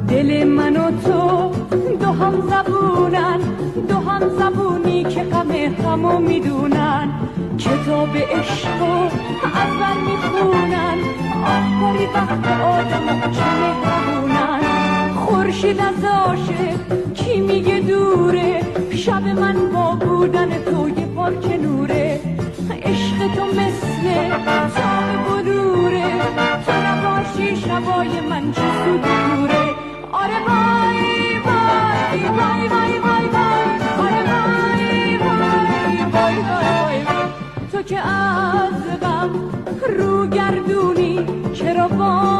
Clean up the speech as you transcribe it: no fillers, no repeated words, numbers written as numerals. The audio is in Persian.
دل من و تو دو هم زبونن، دو هم زبونی که غم همو میدونن، کتاب عشق و ازبر میخونن، آخری وقت آدم چه مهربونن. خورشید از عاشق کی میگه دوره، شب من با بودن تو یه پارچه نوره. عشق تو مثل تاب بلوره، تو نباشی شبای من چه سود دوره. آره وای وای وای وای وای وای، آره وای وای وای وای وای. تو که از غم رو گردونی چرا وای